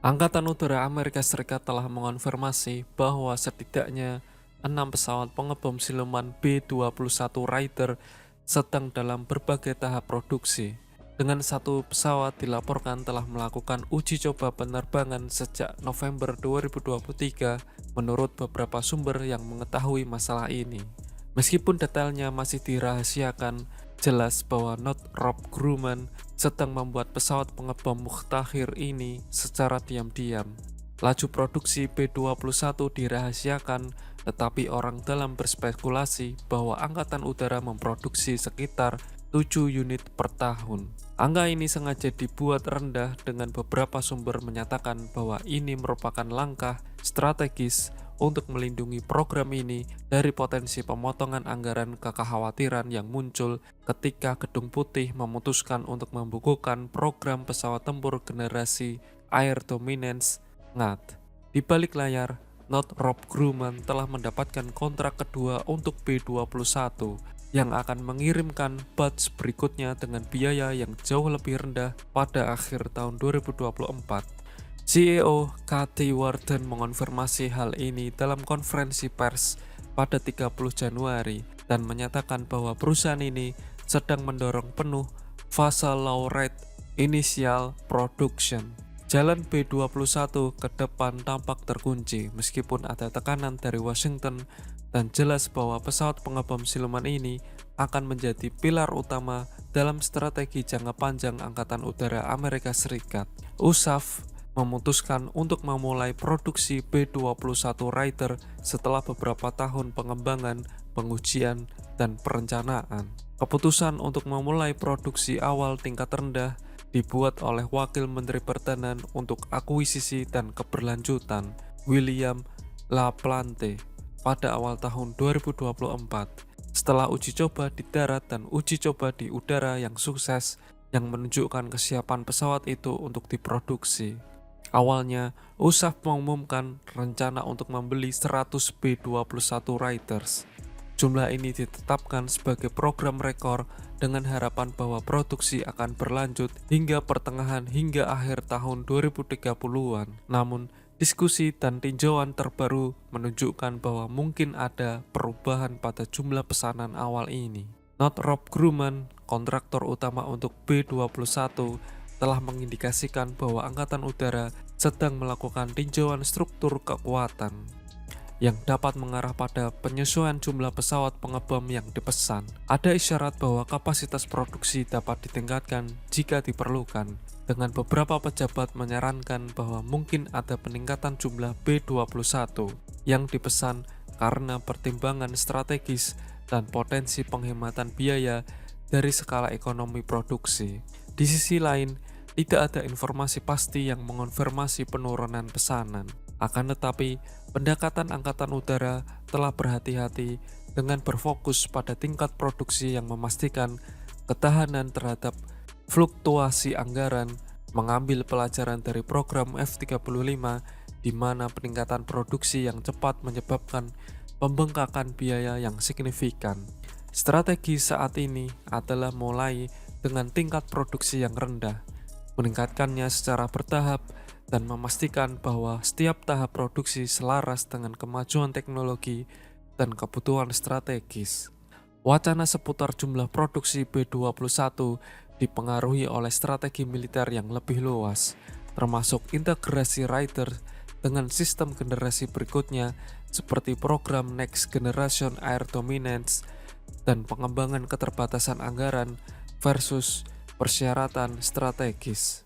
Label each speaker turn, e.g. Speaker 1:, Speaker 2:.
Speaker 1: Angkatan Udara Amerika Serikat telah mengonfirmasi bahwa setidaknya 6 pesawat pengebom siluman B-21 Raider sedang dalam berbagai tahap produksi. Dengan satu pesawat dilaporkan telah melakukan uji coba penerbangan sejak November 2023 menurut beberapa sumber yang mengetahui masalah ini. Meskipun detailnya masih dirahasiakan, jelas bahwa Northrop Grumman sedang membuat pesawat pengebom mutakhir ini secara diam-diam. Laju produksi B-21 dirahasiakan, tetapi orang dalam berspekulasi bahwa Angkatan Udara memproduksi sekitar 7 unit per tahun. Angka ini sengaja dibuat rendah dengan beberapa sumber menyatakan bahwa ini merupakan langkah strategis untuk melindungi program ini dari potensi pemotongan anggaran kekhawatiran yang muncul ketika Gedung Putih memutuskan untuk membukukan program pesawat tempur generasi Air Dominance (NGAD). Di balik layar, Northrop Grumman telah mendapatkan kontrak kedua untuk B-21 yang akan mengirimkan batch berikutnya dengan biaya yang jauh lebih rendah pada akhir tahun 2024. CEO Kathy Warden mengonfirmasi hal ini dalam konferensi pers pada 30 Januari dan menyatakan bahwa perusahaan ini sedang mendorong penuh fase low rate initial production. Jalan B-21 ke depan tampak terkunci meskipun ada tekanan dari Washington dan jelas bahwa pesawat pengebom siluman ini akan menjadi pilar utama dalam strategi jangka panjang Angkatan Udara Amerika Serikat. USAF memutuskan untuk memulai produksi B-21 Raider setelah beberapa tahun pengembangan, pengujian, dan perencanaan. Keputusan untuk memulai produksi awal tingkat rendah dibuat oleh Wakil Menteri Pertahanan untuk Akuisisi dan Keberlanjutan, William LaPlante, pada awal tahun 2024. Setelah uji coba di darat dan uji coba di udara yang sukses, yang menunjukkan kesiapan pesawat itu untuk diproduksi. Awalnya, USAF mengumumkan rencana untuk membeli 100 B-21 Raiders. Jumlah ini ditetapkan sebagai program rekor dengan harapan bahwa produksi akan berlanjut hingga pertengahan hingga akhir tahun 2030-an. Namun, diskusi dan tinjauan terbaru menunjukkan bahwa mungkin ada perubahan pada jumlah pesanan awal ini. Northrop Grumman, kontraktor utama untuk B-21, telah mengindikasikan bahwa Angkatan Udara sedang melakukan tinjauan struktur kekuatan yang dapat mengarah pada penyesuaian jumlah pesawat pengebom yang dipesan. Ada isyarat bahwa kapasitas produksi dapat ditingkatkan jika diperlukan, dengan beberapa pejabat menyarankan bahwa mungkin ada peningkatan jumlah B-21 yang dipesan karena pertimbangan strategis dan potensi penghematan biaya dari skala ekonomi produksi. Di sisi lain, tidak ada informasi pasti yang mengonfirmasi penurunan pesanan. Akan tetapi, pendekatan Angkatan Udara telah berhati-hati dengan berfokus pada tingkat produksi yang memastikan ketahanan terhadap fluktuasi anggaran, mengambil pelajaran dari program F-35 di mana peningkatan produksi yang cepat menyebabkan pembengkakan biaya yang signifikan. Strategi saat ini adalah mulai dengan tingkat produksi yang rendah, meningkatkannya secara bertahap, dan memastikan bahwa setiap tahap produksi selaras dengan kemajuan teknologi dan kebutuhan strategis. Wacana seputar jumlah produksi B-21 dipengaruhi oleh strategi militer yang lebih luas, termasuk integrasi Raider dengan sistem generasi berikutnya seperti program Next Generation Air Dominance dan pengembangan keterbatasan anggaran versus persyaratan strategis.